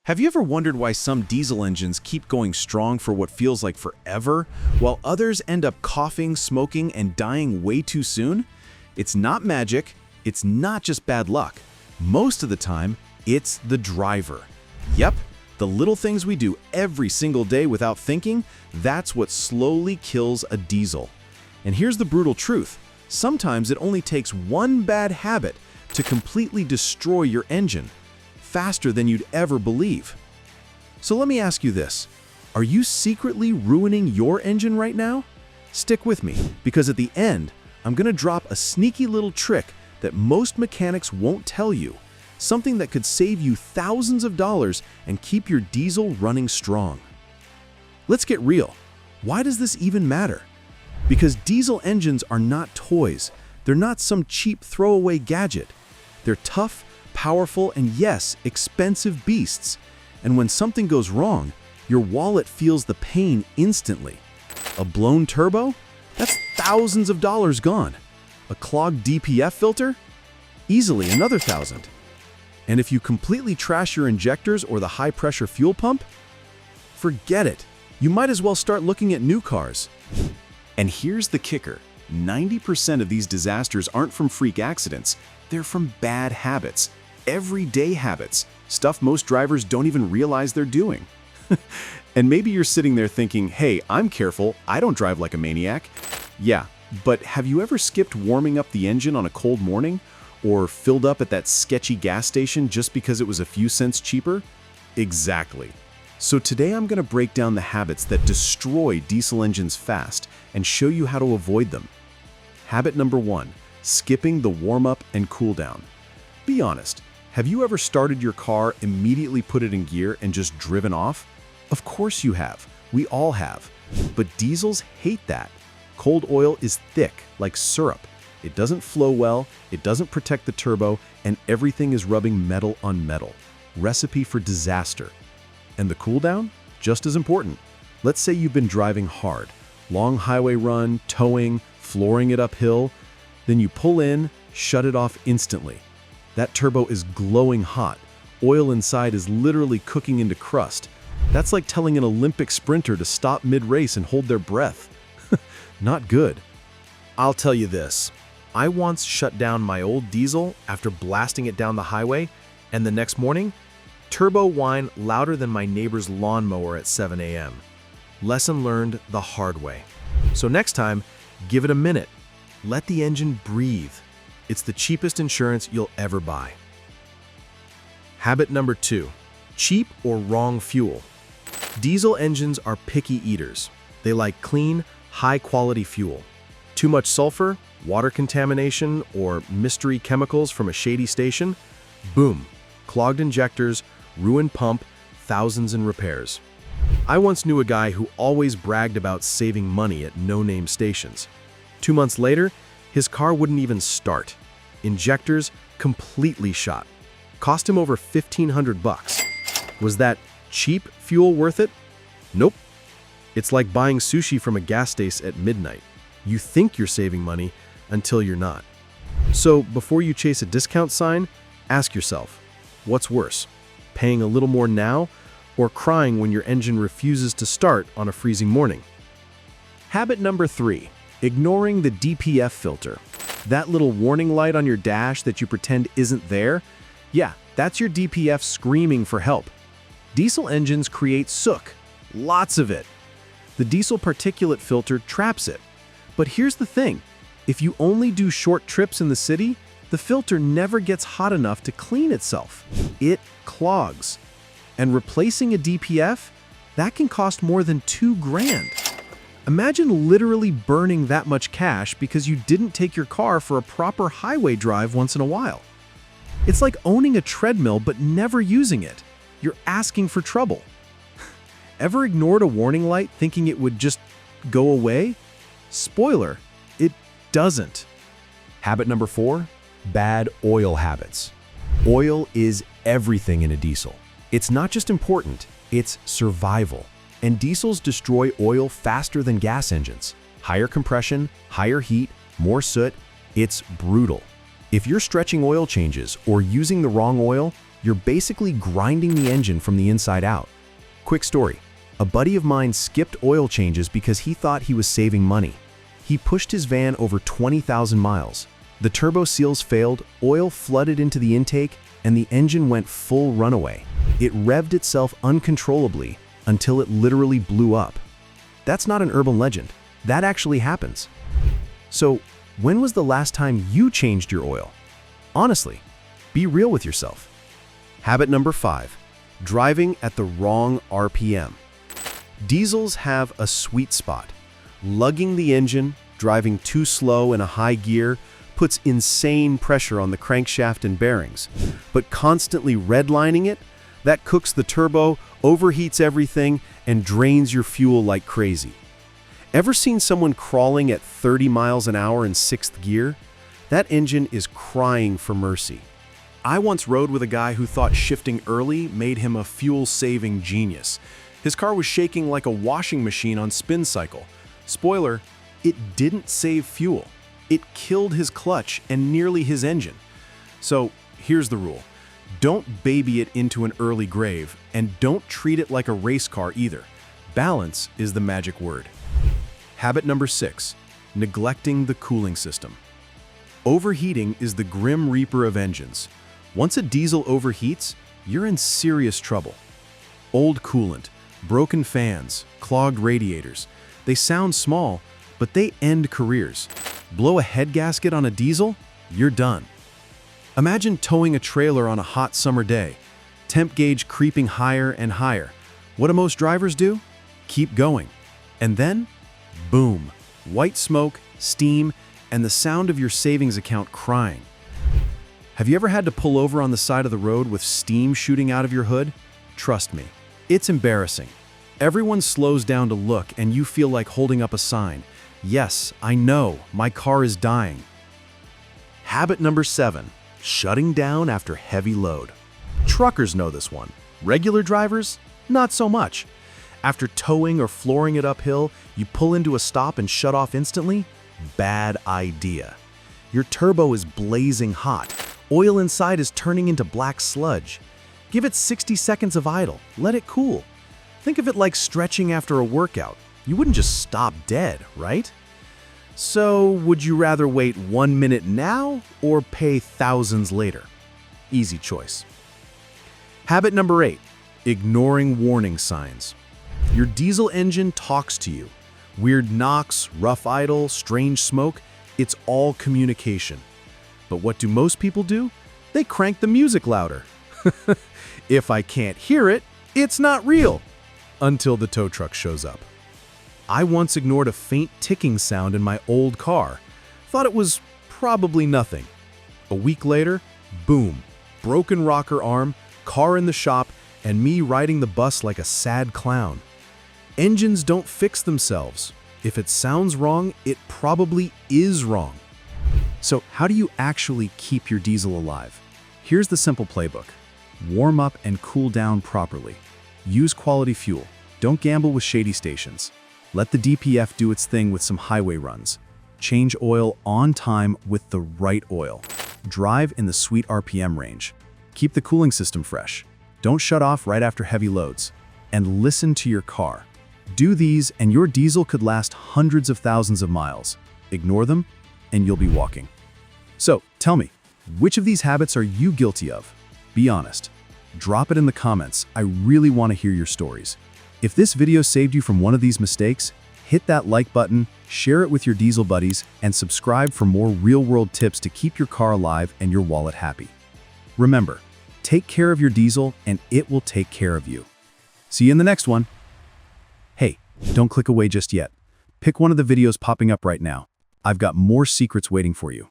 Have you ever wondered why some diesel engines keep going strong for what feels like forever, while others end up coughing, smoking, and dying way too soon? It's not magic, it's not just bad luck. Most of the time, it's the driver. Yep, the little things we do every single day without thinking, that's what slowly kills a diesel. And here's the brutal truth. Sometimes it only takes one bad habit to completely destroy your engine, faster than you'd ever believe. So let me ask you this. Are you secretly ruining your engine right now? Stick with me, because at the end, I'm going to drop a sneaky little trick that most mechanics won't tell you, something that could save you thousands of dollars and keep your diesel running strong. Let's get real. Why does this even matter? Because diesel engines are not toys. They're not some cheap throwaway gadget. They're tough, powerful, and yes, expensive beasts. And when something goes wrong, your wallet feels the pain instantly. A blown turbo? That's thousands of dollars gone. A clogged DPF filter? Easily another $1,000. And if you completely trash your injectors or the high-pressure fuel pump? Forget it. You might as well start looking at new cars. And here's the kicker. 90% of these disasters aren't from freak accidents. They're from bad habits. Everyday habits, stuff most drivers don't even realize they're doing. And maybe you're sitting there thinking, hey, I'm careful, I don't drive like a maniac. Yeah, but have you ever skipped warming up the engine on a cold morning? Or filled up at that sketchy gas station just because it was a few cents cheaper? Exactly. So today I'm going to break down the habits that destroy diesel engines fast and show you how to avoid them. Habit number 1, skipping the warm-up and cool-down. Be honest. Have you ever started your car, immediately put it in gear, and just driven off? Of course you have. We all have. But diesels hate that. Cold oil is thick, like syrup. It doesn't flow well, it doesn't protect the turbo, and everything is rubbing metal on metal. Recipe for disaster. And the cool down? Just as important. Let's say you've been driving hard. Long highway run, towing, flooring it uphill. Then you pull in, shut it off instantly. That turbo is glowing hot. Oil inside is literally cooking into crust. That's like telling an Olympic sprinter to stop mid-race and hold their breath. Not good. I'll tell you this. I once shut down my old diesel after blasting it down the highway, and the next morning, turbo whine louder than my neighbor's lawnmower at 7 a.m. Lesson learned the hard way. So next time, give it a minute. Let the engine breathe. It's the cheapest insurance you'll ever buy. Habit number 2, cheap or wrong fuel. Diesel engines are picky eaters. They like clean, high-quality fuel. Too much sulfur, water contamination, or mystery chemicals from a shady station? Boom, clogged injectors, ruined pump, thousands in repairs. I once knew a guy who always bragged about saving money at no-name stations. 2 months later, his car wouldn't even start. Injectors completely shot. Cost him over $1,500. Was that cheap fuel worth it? Nope. It's like buying sushi from a gas station at midnight. You think you're saving money until you're not. So before you chase a discount sign, ask yourself, what's worse? Paying a little more now or crying when your engine refuses to start on a freezing morning? Habit number 3, ignoring the DPF filter. That little warning light on your dash that you pretend isn't there? Yeah, that's your DPF screaming for help. Diesel engines create soot, lots of it. The diesel particulate filter traps it. But here's the thing, if you only do short trips in the city, the filter never gets hot enough to clean itself. It clogs. And replacing a DPF, that can cost more than $2,000. Imagine literally burning that much cash because you didn't take your car for a proper highway drive once in a while. It's like owning a treadmill but never using it. You're asking for trouble. Ever ignored a warning light thinking it would just go away? Spoiler, it doesn't. Habit number 4, bad oil habits. Oil is everything in a diesel. It's not just important, it's survival. And diesels destroy oil faster than gas engines. Higher compression, higher heat, more soot, it's brutal. If you're stretching oil changes or using the wrong oil, You're basically grinding the engine from the inside out. Quick story. A buddy of mine skipped oil changes because he thought he was saving money. He pushed his van over 20,000 miles. The turbo seals failed, oil flooded into the intake, and the engine went full runaway. It revved itself uncontrollably until it literally blew up. That's not an urban legend. That actually happens. So, when was the last time you changed your oil? Honestly, be real with yourself. Habit number 5, driving at the wrong RPM. Diesels have a sweet spot. Lugging the engine, driving too slow in a high gear, puts insane pressure on the crankshaft and bearings. But constantly redlining it, that cooks the turbo, overheats everything, and drains your fuel like crazy. Ever seen someone crawling at 30 miles an hour in 6th gear? That engine is crying for mercy. I once rode with a guy who thought shifting early made him a fuel-saving genius. His car was shaking like a washing machine on spin cycle. Spoiler, it didn't save fuel. It killed his clutch and nearly his engine. So here's the rule. Don't baby it into an early grave, and don't treat it like a race car either. Balance is the magic word. Habit number 6, neglecting the cooling system. Overheating is the grim reaper of engines. Once a diesel overheats, you're in serious trouble. Old coolant, broken fans, clogged radiators. They sound small, but they end careers. Blow a head gasket on a diesel, you're done. Imagine towing a trailer on a hot summer day. Temp gauge creeping higher and higher. What do most drivers do? Keep going. And then, boom, white smoke, steam, and the sound of your savings account crying. Have you ever had to pull over on the side of the road with steam shooting out of your hood? Trust me, it's embarrassing. Everyone slows down to look and you feel like holding up a sign. Yes, I know, my car is dying. Habit number 7, shutting down after heavy load. Truckers know this one. Regular drivers, not so much. After towing or flooring it uphill, you pull into a stop and shut off instantly? Bad idea. Your turbo is blazing hot. Oil inside is turning into black sludge. Give it 60 seconds of idle. Let it cool. Think of it like stretching after a workout. You wouldn't just stop dead, right? So, would you rather wait 1 minute now or pay thousands later? Easy choice. Habit number 8, ignoring warning signs. Your diesel engine talks to you. Weird knocks, rough idle, strange smoke, it's all communication. But what do most people do? They crank the music louder. If I can't hear it, it's not real. Until the tow truck shows up. I once ignored a faint ticking sound in my old car. Thought it was probably nothing. A week later, boom, broken rocker arm, car in the shop, and me riding the bus like a sad clown. Engines don't fix themselves. If it sounds wrong, it probably is wrong. So how do you actually keep your diesel alive? Here's the simple playbook. Warm up and cool down properly. Use quality fuel. Don't gamble with shady stations. Let the DPF do its thing with some highway runs. Change oil on time with the right oil. Drive in the sweet RPM range. Keep the cooling system fresh. Don't shut off right after heavy loads. And listen to your car. Do these and your diesel could last hundreds of thousands of miles. Ignore them and you'll be walking. So tell me, which of these habits are you guilty of? Be honest. Drop it in the comments. I really want to hear your stories. If this video saved you from one of these mistakes, hit that like button, share it with your diesel buddies, and subscribe for more real-world tips to keep your car alive and your wallet happy. Remember, take care of your diesel and it will take care of you. See you in the next one. Hey, don't click away just yet. Pick one of the videos popping up right now. I've got more secrets waiting for you.